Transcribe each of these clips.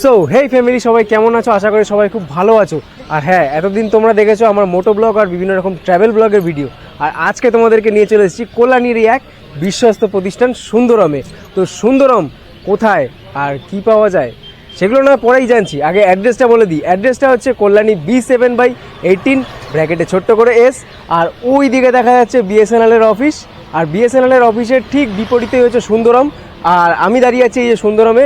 So hey family, সবাই কেমন আছো? আশা করি সবাই খুব ভালো আছো। আর হ্যাঁ, এতদিন তোমরা দেখেছো আমার মোটো ব্লগ আর বিভিন্ন রকম ট্রাভেল ব্লগের ভিডিও। আর আজকে তোমাদেরকে নিয়ে চলে এসেছি কল্যাণীর এক বিশ্বস্ত প্রতিষ্ঠান সুন্দরমে। তো সুন্দরম কোথায় আর কি পাওয়া যায় সেগুলো না পরেই জানছি, আগে অ্যাড্রেসটা বলে দিই। অ্যাড্রেসটা হচ্ছে কল্যাণী B7/18 ব্র্যাকেটে ছোট্ট করে এস। আর ওই দিকে দেখা যাচ্ছে বিএসএনএলের অফিস, আর বিএসএনএলের অফিসের ঠিক বিপরীতেই হচ্ছে সুন্দরম। আর আমি দাঁড়িয়ে আছি এই যে সুন্দরমে।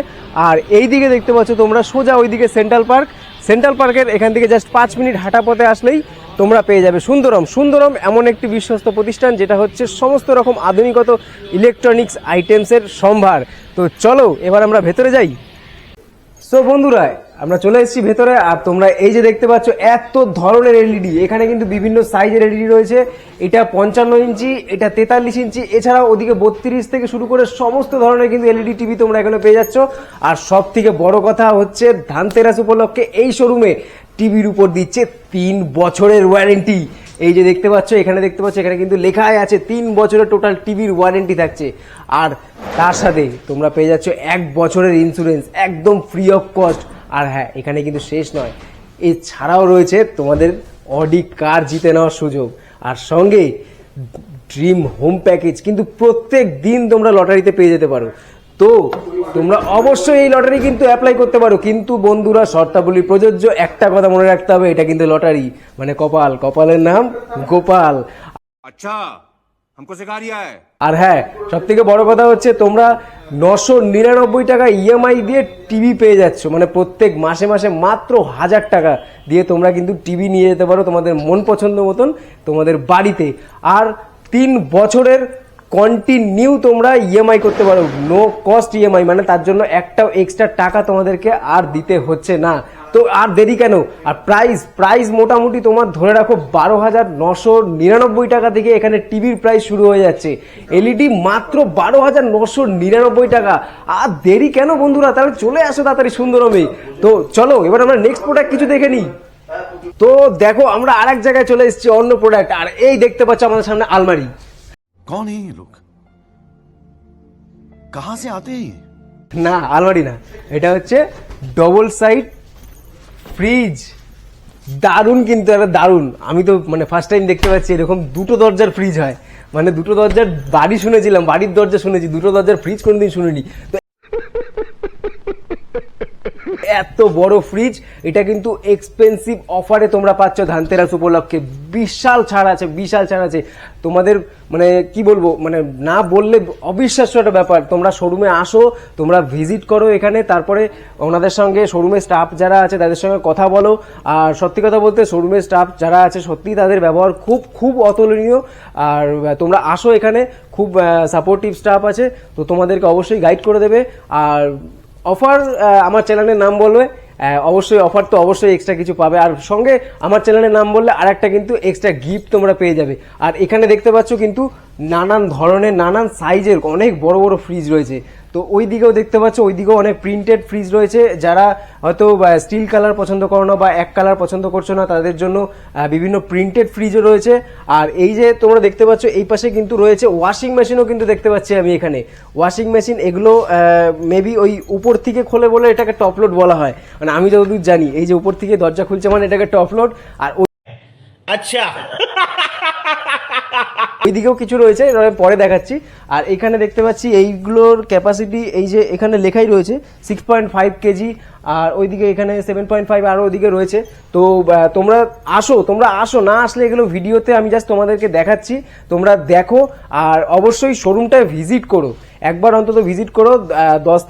আর এই দিকে দেখতে পাচ্ছ তোমরা সোজা ওইদিকে সেন্ট্রাল পার্ক। সেন্ট্রাল পার্কের এখান থেকে জাস্ট 5 মিনিট হাঁটা পথে আসলেই তোমরা পেয়ে যাবে সুন্দরম। সুন্দরম এমন একটি বিশ্বস্ত প্রতিষ্ঠান যেটা হচ্ছে সমস্ত রকম আধুনিকত ইলেকট্রনিক্স আইটেমসের সম্ভার। তো চলো এবার আমরা ভেতরে যাই। সো বন্ধুরা, আমরা চলে এসেছি ভেতরে। আর তোমরা এই যে দেখতে পাচ্ছ এত ধরনের এলইডি, এখানে কিন্তু বিভিন্ন সাইজের এলইডি রয়েছে। এটা 55 ইঞ্চি, এটা 43 ইঞ্চি, এছাড়াও ওদিকে 32 থেকে শুরু করে সমস্ত ধরনের কিন্তু এলইডি টিভি তোমরা এখানে পেয়ে যাচ্ছ। আর সব থেকে বড় কথা হচ্ছে ধানতেরাস উপলক্ষে এই শোরুমে টিভির উপর দিচ্ছে 3 বছরের ওয়ারেন্টি। এই যে দেখতে পাচ্ছ, এখানে দেখতে পাচ্ছ, এখানে কিন্তু লেখাই আছে 3 বছরের টোটাল টিভির ওয়ারেন্টি থাকছে। আর তার সাথে তোমরা পেয়ে যাচ্ছ 1 বছরের ইন্স্যুরেন্স একদম ফ্রি অফ কস্ট। আর হ্যাঁ, এখানে কিন্তু শেষ নয়, এছাড়াও রয়েছে তোমাদের অডি কার জিতে নেওয়ার সুযোগ, আর সঙ্গে ড্রিম হোম প্যাকেজ কিন্তু প্রত্যেক দিন তোমরা লটারিতে পেয়ে যেতে পারো। তো তোমরা অবশ্যই এই লটারি কিন্তু অ্যাপ্লাই করতে পারো, কিন্তু বন্ধুরা শর্তাবলী প্রযোজ্য। একটা কথা মনে রাখতে হবে, এটা কিন্তু লটারি, মানে কপাল, কপালের নাম গোপাল। আচ্ছা, हमको सिखा रिया है। আর হ্যাঁ, সব থেকে বড় কথা হচ্ছে তোমরা 999 টাকা ইএমআই দিয়ে টিভি পেয়ে যাচ্ছ, মানে প্রত্যেক মাসে মাসে মাত্র 1000 টাকা দিয়ে তোমরা কিন্তু টিভি নিয়ে যেতে পারো তোমাদের মন পছন্দ মতন তোমাদের বাড়িতে। আর 3 বছরের কন্টিনিউ তোমরা ইএমআই করতে পারো, নো কস্ট ইএমআই, মানে তার জন্য একটাও এক্সট্রা টাকা তোমাদেরকে আর দিতে হচ্ছে না। তো আর দেরি কেন? আর প্রাইস মোটামুটি তোমার ধরে রাখো 12,999 টাকা থেকে এখানে টিভির প্রাইস শুরু হয়ে যাচ্ছে। এলইডি মাত্র 12,999 টাকা। আর দেরি কেন বন্ধুরা? তাহলে চলে আসো তাড়াতাড়ি সুন্দরমে। তো চলো এবার আমরা নেক্সট প্রোডাক্ট কিছু দেখে নিই। তো দেখো, আমরা আরেক জায়গায় চলে এসেছি, অন্য প্রোডাক্ট। আর এই দেখতে পাচ্ছ আমাদের সামনে আলমারি। कौन है ये लोग? कहां से आते हैं? না, আলমারি না, এটা হচ্ছে ডবল সাইড ফ্রিজ। দারুণ, কিন্তু একটা দারুণ। আমি তো মানে ফার্স্ট টাইম দেখতে পাচ্ছি এরকম 2টো দরজার ফ্রিজ হয়। মানে 2টো দরজার বাড়ি শুনেছিলাম, বাড়ির দরজা শুনেছি, 2টো দরজার ফ্রিজ কোনোদিন শুনিনি। তো এত বড় ফ্রিজ, এটা কিন্তু এক্সপেন্সিভ অফারে তোমরা পাচ্ছ ধানতেরাস উপলক্ষে। বিশাল ছাড় আছে, বিশাল ছাড় আছে তোমাদের, মানে কি বলবো, মানে না বললে অবিশ্বাস্য একটা ব্যাপার। তোমরা শোরুমে আসো, তোমরা ভিজিট করো এখানে, তারপরে ওনাদের সঙ্গে শোরুমের স্টাফ যারা আছে তাদের সঙ্গে কথা বলো। আর সত্যি কথা বলতে শোরুমের স্টাফ যারা আছে সত্যি তাদের ব্যবহার খুব খুব অতুলনীয়। আর তোমরা আসো, এখানে খুব সাপোর্টিভ স্টাফ আছে, তো তোমাদেরকে অবশ্যই গাইড করে দেবে। আর অফার, আমার চ্যানেলের নাম বলবে, অবশ্যই অফার তো অবশ্যই এক্সট্রা কিছু পাবে। আর সঙ্গে আমার চ্যানেলের নাম বললে আর একটা কিন্তু এক্সট্রা গিফট তোমরা পেয়ে যাবে। আর এখানে দেখতে পাচ্ছ কিন্তু নানান ধরনের নানান সাইজের অনেক বড় বড় ফ্রিজ রয়েছে। তো ওই দিকেও দেখতে পাচ্ছ, ওই দিকেও অনেক প্রিন্টেড ফ্রিজ রয়েছে। যারা হয়তো স্টিল কালার পছন্দ করো না বা এক কালার পছন্দ করছো না, তাদের জন্য বিভিন্ন প্রিন্টেড ফ্রিজও রয়েছে। আর এই যে তোমরা দেখতে পাচ্ছ এই পাশে কিন্তু রয়েছে ওয়াশিং মেশিনও কিন্তু দেখতে পাচ্ছি আমি এখানে। ওয়াশিং মেশিন এগুলো মেবি ওই উপর থেকে খোলে বলে এটাকে টপ লোড বলা হয়, মানে আমি যতদূর জানি এই যে উপর থেকে দরজা খুলছে মানে এটাকে টপ লোড। আর আচ্ছা, ওইদিকেও কিছু রয়েছে, পরে দেখাচ্ছি। আর এখানে দেখতে পাচ্ছি এইগুলোর ক্যাপাসিটি, এই যে এখানে লেখাই রয়েছে 6.5 কেজি, আর ওইদিকে এখানে 7.5, আর ওইদিকে রয়েছে। তো তোমরা আসো, না আসলে এগুলো ভিডিওতে আমি জাস্ট তোমাদেরকে দেখাচ্ছি, তোমরা দেখো। আর অবশ্যই শোরুমটায় ভিজিট করো, একবার অন্তত ভিজিট করো। 10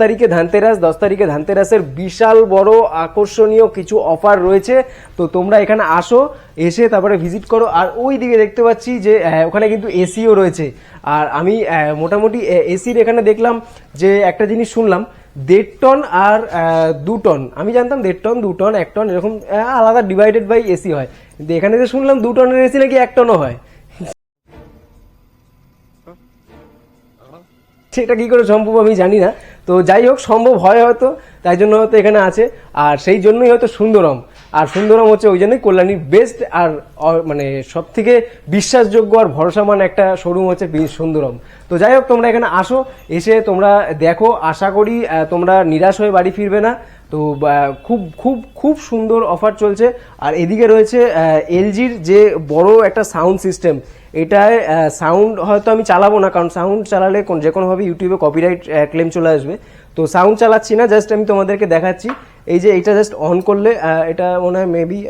তারিখে ধানতেরাসের বিশাল বড় আকর্ষণীয় কিছু অফার রয়েছে। তো তোমরা এখানে আসো, এসে তারপরে ভিজিট করো। আর ওই দিকে দেখতে পাচ্ছি যে ওখানে কিন্তু এসিও রয়েছে। আর আমি মোটামুটি এসির এখানে দেখলাম যে একটা জিনিস শুনলাম, 1.5 টন আর 2 টন। আমি জানতাম 1.5 টন, 2 টন, 1 টন এরকম আলাদা ডিভাইডেড বাই এসি হয়, কিন্তু এখানে যে শুনলাম 2 টনের এসি নাকি 1 টনও হয়। সেটা কি করে সম্ভব আমি জানি না। তো যাই হোক, সম্ভব হয় হয়তো, তাই জন্য হয়তো এখানে আছে। আর সেই জন্যই হয়তো সুন্দরম। আর সুন্দরম হচ্ছে ওই জন্যই কল্যাণীর বেস্ট আর মানে সব থেকে বিশ্বাসযোগ্য আর ভরসামান একটা শোরুম হচ্ছে সুন্দরম। তো যাই হোক, তোমরা এখানে আসো, এসে তোমরা দেখো, আশা করি তোমরা নিরাশ হয়ে বাড়ি ফিরবে না। তো খুব খুব খুব সুন্দর অফার চলছে। আর এদিকে রয়েছে এলজির যে বড় একটা সাউন্ড সিস্টেম, এটায় সাউন্ড হয়তো আমি চালাবো না, কারণ সাউন্ড চালালে যে কোনোভাবে ইউটিউবে কপিরাইট ক্লেম চলে আসবে। তো সাউন্ড চালাচ্ছি না, জাস্ট আমি তোমাদেরকে দেখাচ্ছি। এই যে এটা জাস্ট অন করলে এটা মনে হয় মেবি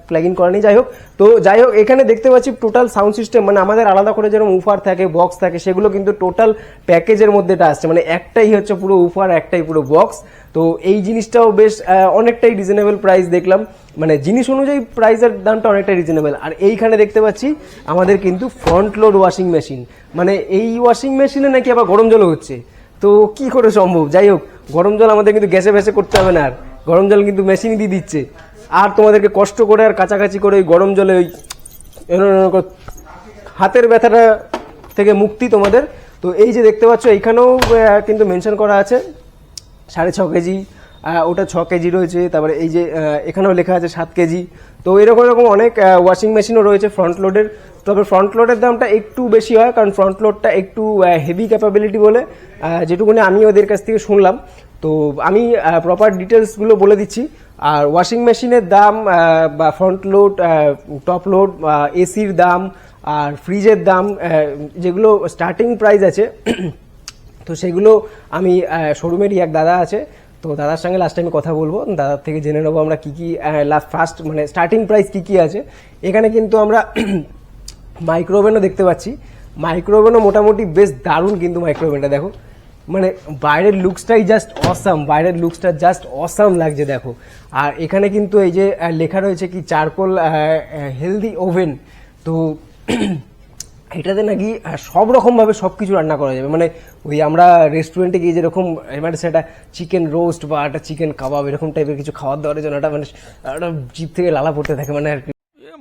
প্লাগ ইন করা নেই, যাই হোক। তো যাই হোক, এখানে দেখতে পাচ্ছি টোটাল সাউন্ড সিস্টেম, মানে আমাদের আলাদা করে যেরকম উফার থাকে, বক্স থাকে, সেগুলো কিন্তু টোটাল প্যাকেজের মধ্যে এটা আসছে, মানে একটাই হচ্ছে পুরো উফার, একটাই পুরো বক্স। তো এই জিনিসটাও বেশ অনেকটাই রিজনেবল প্রাইস দেখলাম, মানে জিনিস অনুযায়ী প্রাইসের দামটা অনেকটাই রিজনেবল। আর এইখানে দেখতে পাচ্ছি আমাদের কিন্তু ফ্রন্ট লোড ওয়াশিং মেশিন, মানে এই ওয়াশিং মেশিনে নাকি আবার গরম জলও হচ্ছে। তো কি করে সম্ভব? যাই হোক, গরম জল আমাদের কিন্তু গ্যাসে ভ্যাসে করতে হবে না, আর গরম জল কিন্তু মেশিনই দিয়ে দিচ্ছে। আর তোমাদেরকে কষ্ট করে আর কাছাকাছি করে ওই গরম জলে ওই হাতের ব্যথাটা থেকে মুক্তি তোমাদের। তো এই যে দেখতে পাচ্ছ, এইখানেও কিন্তু মেনশন করা আছে 6.5 কেজি, ওটা 6 কেজি রয়েছে। তারপরে এই যে এখানেও লেখা আছে 7 কেজি। তো এরকম এরকম অনেক ওয়াশিং মেশিনও রয়েছে ফ্রন্ট লোডের। তবে ফ্রন্ট লোডের দামটা একটু বেশি হয়, কারণ ফ্রন্ট লোডটা একটু হেভি ক্যাপাবিলিটি বলে যেটুকুনি আমি ওদের কাছ থেকে শুনলাম। তো আমি প্রপার ডিটেলসগুলো বলে দিচ্ছি। আর ওয়াশিং মেশিনের দাম বা ফ্রন্ট লোড, টপ লোড, এসির দাম আর ফ্রিজের দাম, যেগুলো স্টার্টিং প্রাইস আছে তো সেগুলো আমি শোরুমেরই এক দাদা আছে, তো দাদার সঙ্গে লাস্ট টাইমে কথা বলবো, দাদার থেকে জেনে নেবো আমরা কী কী ফার্স্ট মানে স্টার্টিং প্রাইস কী কী আছে। এখানে কিন্তু আমরা মাইক্রোওভেনও দেখতে পাচ্ছি। মাইক্রোওভেনও মোটামুটি বেশ দারুণ, কিন্তু মাইক্রোওভেনটা দেখো, মানে বাইরের লুকসটাই জাস্ট অসাম, বাইরের লুকসটা জাস্ট অসাম লাগছে দেখো। আর এখানে কিন্তু এই যে লেখা রয়েছে কি চারকোল হেলদি ওভেন, তো এটাতে নাকি সব রকমভাবে সব কিছু রান্না করা যাবে, মানে ওই আমরা রেস্টুরেন্টে গিয়ে যেরকম মানে সেটা চিকেন রোস্ট বা একটা চিকেন কাবাব এরকম টাইপের কিছু খাবার দাওয়ার জন্য একটা মানে একটা জিভ থেকে লালা পড়তে থাকে, মানে আর কি।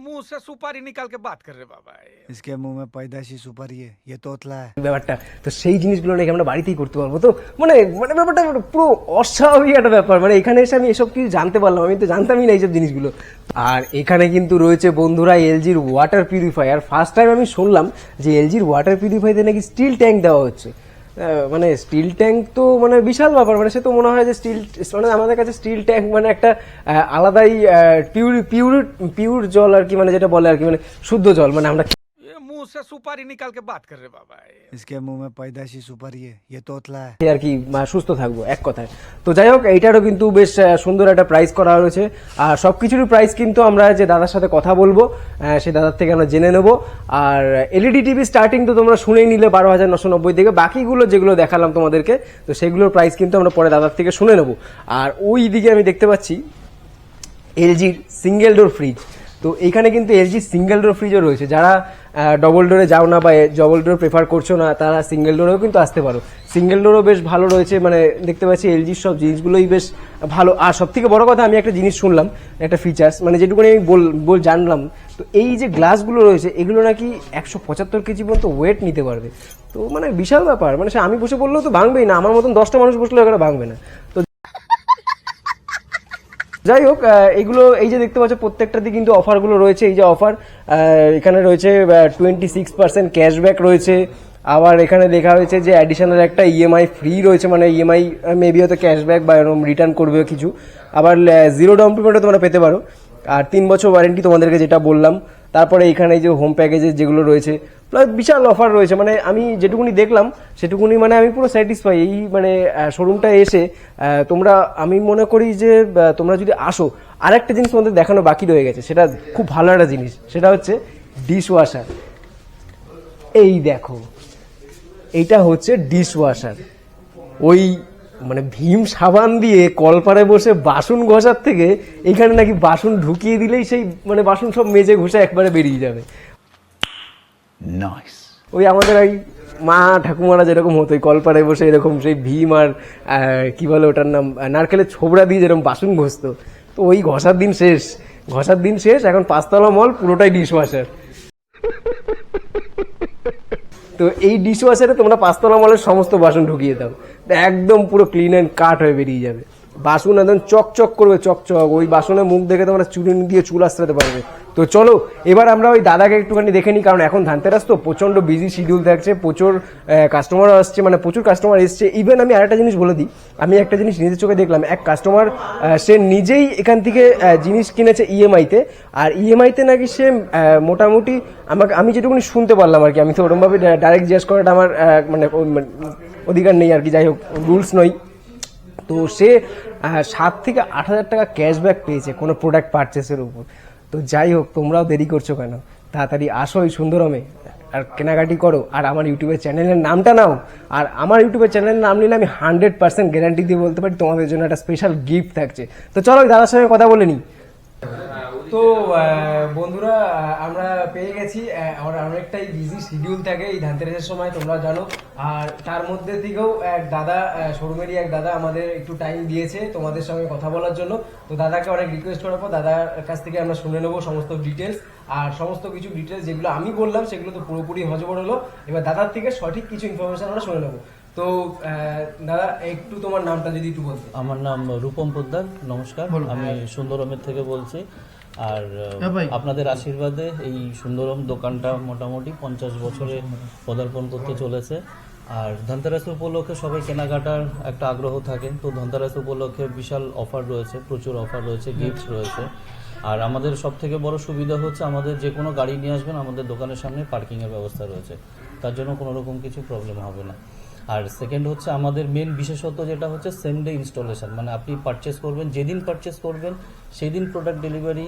मुंह से सुपारी निकाल के बात कर रहे बाबा। इसके मुंह में पैदाशी सुपारी है, ये तोतला है। ব্যাপারটা তো সেই জিনিসগুলো নাকি আমরা বাড়িতেই করতে পারবো। তো মানে মানে ব্যাপারটা পুরো অস্বাভাবিক একটা ব্যাপার, মানে এখানে এসে আমি এসব কিছু জানতে পারলাম, আমি তো জানতামই না এইসব জিনিসগুলো। আর এখানে কিন্তু রয়েছে বন্ধুরা এলজির ওয়াটার পিউরিফায়ার। ফার্স্ট টাইম আমি শুনলাম যে এলজির ওয়াটার পিউরিফায়ারে নাকি স্টিল ট্যাঙ্ক দেওয়া হচ্ছে। মানে স্টিল ট্যাঙ্ক তো মানে বিশাল ব্যাপার, মানে সে তো মনে হয় যে স্টিল মানে আমাদের কাছে স্টিল ট্যাঙ্ক মানে একটা আলাদাই পিওর জল আর কি, মানে যেটা বলে আর কি, মানে শুদ্ধ জল, মানে আমরা मुंह से सुपारी निकाल के बात कर रहे बाबा। इसके मुंह में पैदाशी सुपारी है, ये तोतला है। আর কি সুস্থ থাকবো এক কথায়। তো যাই হোক, এইটারও কিন্তু বেশ সুন্দর একটা প্রাইস করা রয়েছে। আর সবকিছুরই প্রাইস কিন্তু আমরা যে দাদার সাথে কথা বলবো সেই দাদার থেকে আমরা জেনে নেবো। আর এলইডি টিভি স্টার্টিং তো তোমরা শুনেই নিলে 12,990 থেকে, বাকিগুলো যেগুলো দেখালাম তোমাদেরকে তো সেগুলোর প্রাইস কিন্তু আমরা পরে দাদার থেকে শুনে নেবো। আর ওই দিকে আমি দেখতে পাচ্ছি এলজির সিঙ্গেল ডোর ফ্রিজ। তো এইখানে কিন্তু এলজি সিঙ্গেল ডোর ফ্রিজও রয়েছে, যারা ডবল ডোরে যাও না বা ডবল ডোর প্রেফার করছো না তারা সিঙ্গেল ডোরেও কিন্তু আসতে পারো। সিঙ্গেল ডোরও বেশ ভালো রয়েছে, মানে দেখতে পাচ্ছি এলজির সব জিনিসগুলোই বেশ ভালো। আর সব থেকে বড় কথা, আমি একটা জিনিস শুনলাম, একটা ফিচার্স, মানে যেটুকুনি আমি জানলাম, তো এই যে গ্লাসগুলো রয়েছে এগুলো নাকি 175 কেজি পর্যন্ত ওয়েট নিতে পারবে। তো মানে বিশাল ব্যাপার, মানে সে আমি বসে বললেও তো ভাঙবেই না, আমার মতন 10টা মানুষ বসলেও এখানে ভাঙবে না। তো যাই হোক, এগুলো এই যে দেখতে পাচ্ছ প্রত্যেকটাতে কিন্তু অফারগুলো রয়েছে। এই যে অফার এখানে রয়েছে 26% ক্যাশব্যাক রয়েছে। আবার এখানে দেখা হয়েছে যে অ্যাডিশনাল একটা ইএমআই ফ্রি রয়েছে, মানে ইএমআই মেবি হয়তো ক্যাশব্যাক বা এরকম রিটার্ন করবে কিছু। আবার 0 ডাউন পেমেন্টও তোমরা পেতে পারো। আর 3 বছর ওয়ারেন্টি তোমাদেরকে যেটা বললাম। তারপরে এখানে এই যে হোম প্যাকেজেস যেগুলো রয়েছে, প্লাস বিশাল অফার রয়েছে। মানে আমি যেটুকুনি দেখলাম সেটুকুনি মানে আমি পুরো স্যাটিসফাই। এই মানে শোরুমটা এসে তোমরা, আমি মনে করি যে তোমরা যদি আসো, আরেকটা জিনিস তোমাদের দেখানো বাকি রয়ে গেছে, সেটা খুব ভালো একটা জিনিস, সেটা হচ্ছে ডিশ ওয়াশার। এই দেখো, এইটা হচ্ছে ডিশ ওয়াশার। ওই মানে ভীম সাবান দিয়ে কলপারে বসে বাসন ঘষার থেকে এখানে নাকি বাসন ঢুকিয়ে দিলেই সেই মানে বাসন সব মেজে ঘষে একবারে বেরিয়ে যাবে। नाइस। ওই আমাদের ওই মা ঠাকুমারা যেরকম হতো, ওই কলপারে বসে এরকম সেই ভীম আর কি বলে ওটার নাম, নারকেলের ছোবড়া দিয়ে যেরকম বাসন ঘষতো, তো ওই ঘষার দিন শেষ। এখন 5তলা মল পুরোটাই ডিশ ওয়াশার। তো এই ডিশ ওয়াশারে তোমরা 5তলা মলের সমস্ত বাসন ঢুকিয়ে দাও, একদম পুরো ক্লিন অ্যান্ড কাট হয়ে বেরিয়ে যাবে। বাসন একদম চকচক করবে, চকচক। ওই বাসনের মুখ দেখে তোমরা চুনি দিয়ে চুল আশ্রাতে পারবে, তো চলো এবার আমরা ওই দাদাকে একটুখানি দেখে নিই, কারণ এখন ধানতেরাস তো প্রচণ্ড বিজি শিডিউল থাকছে, প্রচুর কাস্টমার আসছে, মানে প্রচুর কাস্টমার এসছে। ইভেন আমি আরেকটা জিনিস বলে দিই, আমি একটা জিনিস নিজের চোখে দেখলাম, এক কাস্টমার সে নিজেই এখান থেকে জিনিস কিনেছে ইএমআইতে, আর ইএমআইতে নাকি সে মোটামুটি আমি যেটুকুনি শুনতে পারলাম আর কি, আমি তো ওরমভাবে ডাইরেক্ট জিজ্ঞেস করাটা আমার মানে অধিকার নেই আর কি, যাই হোক রুলস নয়। তো সে 7 থেকে 8 হাজার টাকা ক্যাশব্যাক পেয়েছে কোনো প্রোডাক্ট পারচেসের উপর। তো যাই হোক, তোমরাও দেরি করছো কেন, তাড়াতাড়ি আসো এই সুন্দরমে আর কেনাকাটি করো, আর আমার ইউটিউবের চ্যানেলের নামটা নাও। আর আমার ইউটিউবের চ্যানেলের নাম নিলে আমি 100% গ্যারান্টি দিয়ে বলতে পারি তোমাদের জন্য একটা স্পেশাল গিফট থাকছে। তো চলো ওই দাদার সঙ্গে কথা বলে নিই। তো বন্ধুরা, আমরা পেয়ে গেছি, আমার অনেকটাই বিজি শিডিউল থাকে এই ধানতেরাসের সময়, তোমরা জানো। আর তার মধ্যে থেকেও এক দাদা, শোরুমেরই এক দাদা আমাদের একটু টাইম দিয়েছে তোমাদের সঙ্গে কথা বলার জন্য। তো দাদাকে অনেক রিকোয়েস্ট করার পর দাদার কাছ থেকে আমরা শুনে নেবো সমস্ত ডিটেলস, আর সমস্ত কিছু ডিটেলস যেগুলো আমি বললাম সেগুলো তো পুরোপুরি হজবড় হলো, এবার দাদার থেকে সঠিক কিছু ইনফরমেশন আমরা শুনে নেবো। তো দাদা একটু তোমার নামটা যদি একটু বলতে। আমার নাম রূপম পোদ্দার, নমস্কার। আমি সুন্দরমের থেকে বলছি। আর আপনাদের আশীর্বাদে এই সুন্দরম দোকানটা মোটামুটি 50 বছরে পদার্পণ করতে চলেছে। আর ধনতেরাস উপলক্ষে সবাই কেনাকাটার একটা আগ্রহ থাকে, তো ধনতেরাস উপলক্ষে বিশাল অফার রয়েছে, প্রচুর অফার রয়েছে, গিফট রয়েছে। আর আমাদের সব থেকে বড় সুবিধা হচ্ছে আমাদের যে কোনো গাড়ি নিয়ে আসবেন আমাদের দোকানের সামনে পার্কিংয়ের ব্যবস্থা রয়েছে, তার জন্য কোনো রকম কিছু প্রবলেম হবে না। আর সেকেন্ড হচ্ছে আমাদের মেন বিশেষত্ব যেটা হচ্ছে সেম ডে ইনস্টলেশন, মানে আপনি পারচেস করবেন, যেদিন পারচেস করবেন সেই দিন প্রোডাক্ট ডেলিভারি,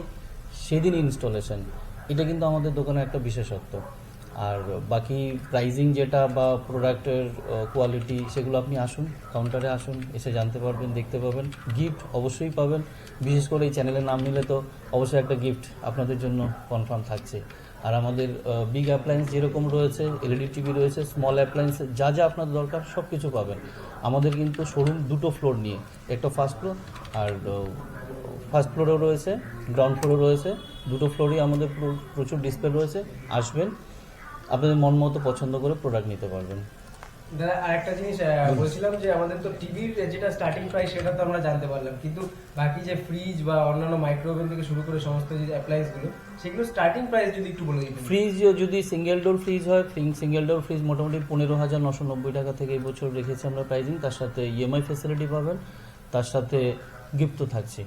সেদিন ইনস্টলেশন, এটা কিন্তু আমাদের দোকানের একটা বিশেষত্ব। আর বাকি প্রাইজিং যেটা বা প্রোডাক্টের কোয়ালিটি সেগুলো আপনি আসুন, কাউন্টারে আসুন, এসে জানতে পারবেন, দেখতে পাবেন। গিফট অবশ্যই পাবেন, বিশেষ করে এই চ্যানেলের নাম নিলে তো অবশ্যই একটা গিফট আপনাদের জন্য কনফার্ম থাকছে। আর আমাদের বিগ অ্যাপ্লায়েন্স যেরকম রয়েছে, এলইডি টিভি রয়েছে, স্মল অ্যাপ্লায়েন্স যা যা আপনার দরকার সব কিছু পাবেন। আমাদের কিন্তু শোরুম দুটো ফ্লোর নিয়ে, একটা ফার্স্ট ফ্লোর আর ফার্স্ট ফ্লোরেও রয়েছে, গ্রাউন্ড ফ্লোরেও রয়েছে, দুটো ফ্লোরেই আমাদের প্রচুর ডিসপ্লে রয়েছে। আসবেন, আপনাদের মন মতো পছন্দ করে প্রোডাক্ট নিতে পারবেন। দাদা আরেকটা জিনিস বলছিলাম যে আমাদের তো টিভির যেটা স্টার্টিং প্রাইস সেটা তো আমরা জানতে পারলাম, কিন্তু বাকি যে ফ্রিজ বা অন্যান্য মাইক্রোওভেন থেকে শুরু করে সমস্ত যে অ্যাপ্লায়েন্সগুলো সেগুলো স্টার্টিং প্রাইস যদি একটু বলে দিতেন। ফ্রিজ যদি সিঙ্গেল ডোর ফ্রিজ হয়, সিঙ্গেল ডোর ফ্রিজ মোটামুটি 15,990 টাকা থেকে এই বছর রেখেছি আমরা প্রাইজিং। তার সাথে ইএমআই ফেসিলিটি পাবেন, তার সাথে গিফটও থাকছে।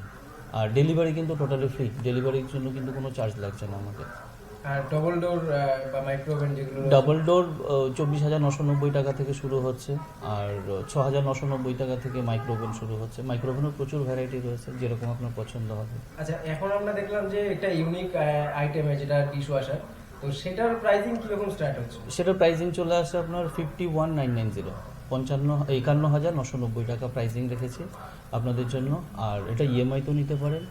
আর ডেলিভারি কিন্তু টোটালি ফ্রি, ডেলিভারির জন্য কিন্তু কোনো চার্জ লাগছে না আমাদের। আর ডবল ডোর বা মাইক্রোওভেন যেগুলো ডাবল ডোর 24,990 টাকা থেকে শুরু হচ্ছে, আর 6,990 টাকা থেকে মাইক্রোওভেন শুরু হচ্ছে। মাইক্রোওভেনও প্রচুর ভ্যারাইটি রয়েছে, যেরকম আপনার পছন্দ হবে। আচ্ছা, এখন আমরা দেখলাম যে একটা ইউনিক আইটেম যেটা ডিশ ওয়াশার, তো সেটার প্রাইসিং কিরকম স্টার্ট হচ্ছে? সেটার প্রাইসিং চলে আসে আপনার 51,990, 51,990 টাকা প্রাইসিং রেখেছি আপনাদের জন্য। আর এটা ইএমআই তো নিতে পারেন,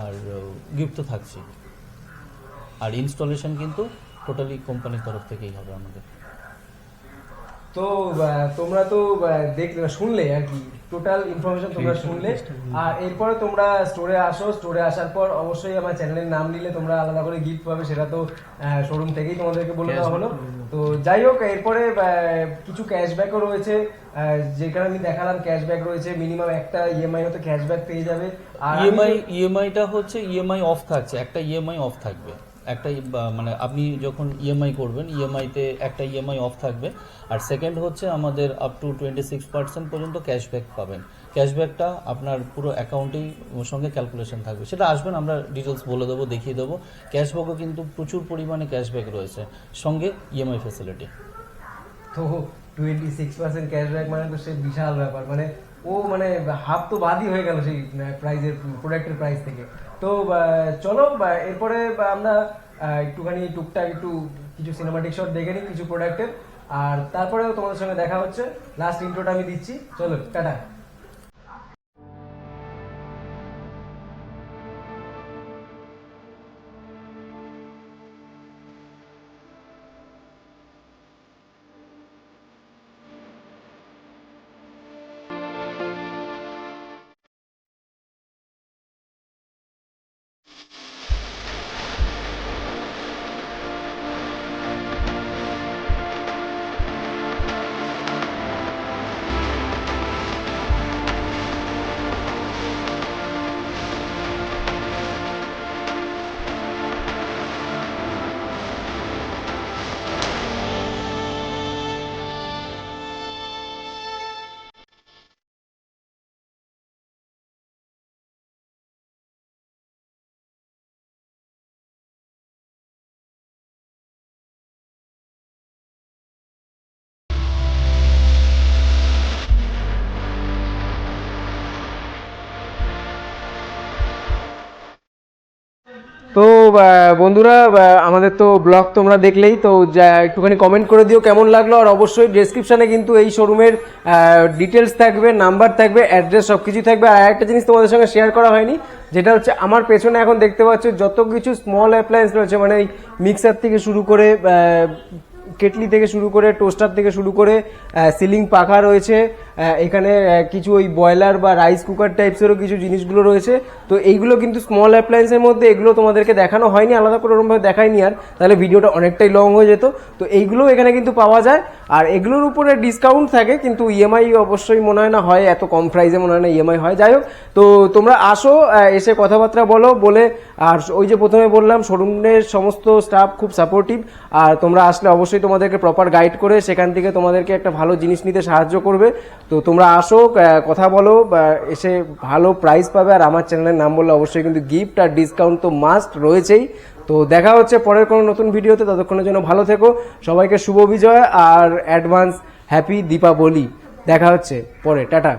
আর গিফট তো থাকছে। আর ইনস্টলেশন কিন্তু টোটালি কোম্পানির তরফ থেকেই হবে আমাদের। তো তোমরা তো দেখলে, শুনলে আর কি, টোটাল ইনফরমেশন তোমরা শুনলে। আর এরপরে তোমরা স্টোরে আসো, স্টোরে আসার পর অবশ্যই আমার চ্যানেলের নাম নিলে তোমরা আলাদা করে গিফট পাবে, সেটা তো শোরুম থেকেই তোমাদেরকে বলে দেওয়া হলো। তো যাই হোক, এরপরে কিছু ক্যাশব্যাকও রয়েছে, যেখানে আমি দেখালাম ক্যাশব্যাক রয়েছে, মিনিমাম একটা ইএমআই হতে ক্যাশব্যাক পেয়ে যাবে। আর ইএমআইটা হচ্ছে ইএমআই অফ থাকছে, একটা ইএমআই অফ থাকবে, একটা মানে আপনি যখন ইএমআই করবেন ইএমআইতে একটা ইএমআই অফ থাকবে। আর সেকেন্ড হচ্ছে আমাদের আপ টু 26% পর্যন্ত ক্যাশব্যাক পাবেন। ক্যাশব্যাকটা আপনার পুরো অ্যাকাউন্টেই সঙ্গে ক্যালকুলেশন থাকবে, সেটা আসবেন আমরা ডিটেলস বলে দেবো, দেখিয়ে দেবো। ক্যাশব্যাকও কিন্তু প্রচুর পরিমাণে ক্যাশব্যাক রয়েছে, সঙ্গে ইএমআই ফ্যাসিলিটি। তো 26% ক্যাশব্যাক মানে তো সে বিশাল ব্যাপার, মানে ও মানে হাফ তো বাদই হয়ে গেল সেই প্রাইজের, প্রোডাক্টের প্রাইস থেকে। তো চলো এরপরে আমরা একটুখানি টুকটাক একটু কিছু সিনেমাটিক শট দেখে নিই কিছু প্রোডাক্টের, আর তারপরেও তোমাদের সঙ্গে দেখা হচ্ছে। লাস্ট ইন্ট্রোটা আমি দিচ্ছি, চলো টাটা। তো বন্ধুরা, আমাদের তো ব্লগ তোমরা দেখলেই তো, একটুখানি কমেন্ট করে দিও কেমন লাগলো। আর অবশ্যই ডেসক্রিপশানে কিন্তু এই শোরুমের ডিটেলস থাকবে, নাম্বার থাকবে, অ্যাড্রেস সব কিছুই থাকবে। আর একটা জিনিস তোমাদের সঙ্গে শেয়ার করা হয়নি, যেটা হচ্ছে আমার পেছনে এখন দেখতে পাচ্ছ যত কিছু স্মল অ্যাপ্লায়েন্স রয়েছে, মানে এই মিক্সার থেকে শুরু করে কেটলি থেকে শুরু করে টোস্টার থেকে শুরু করে সিলিং পাখা রয়েছে, এখানে কিছু ওই বয়লার বা রাইস কুকার টাইপসেরও কিছু জিনিসগুলো রয়েছে। তো এইগুলো কিন্তু স্মল অ্যাপ্লায়েন্সের মধ্যে, এগুলো তোমাদেরকে দেখানো হয়নি, আলাদা করে ওরকমভাবে দেখায়নি, আর তাহলে ভিডিওটা অনেকটাই লং হয়ে যেত। তো এইগুলো এখানে কিন্তু পাওয়া যায়, আর এগুলোর উপরে ডিসকাউন্ট থাকে, কিন্তু ইএমআই অবশ্যই মনে হয় না হয়, এত কম প্রাইসে মনে হয় না ইএমআই হয়। যাই হোক, তো তোমরা আসো, এসে কথাবার্তা বলে। আর ওই যে প্রথমে বললাম, শোরুমের সমস্ত স্টাফ খুব সাপোর্টিভ, আর তোমরা আসলে অবশ্যই তোমাদেরকে প্রপার গাইড করে সেখান থেকে তোমাদেরকে একটা ভালো জিনিস নিতে সাহায্য করবে। তো তোমরা আসো, কথা বলো, এসে ভালো প্রাইস পাবে। আর আমার চ্যানেলের নাম বললে অবশ্যই কিন্তু গিফট আর ডিসকাউন্ট তো মাস্ট রয়েছেই। তো দেখা হচ্ছে পরের কোনো নতুন ভিডিওতে, ততক্ষণের জন্য ভালো থেকো, সবাইকে শুভ বিজয় আর অ্যাডভান্স হ্যাপি দীপাবলি। দেখা হচ্ছে পরে, টাটা।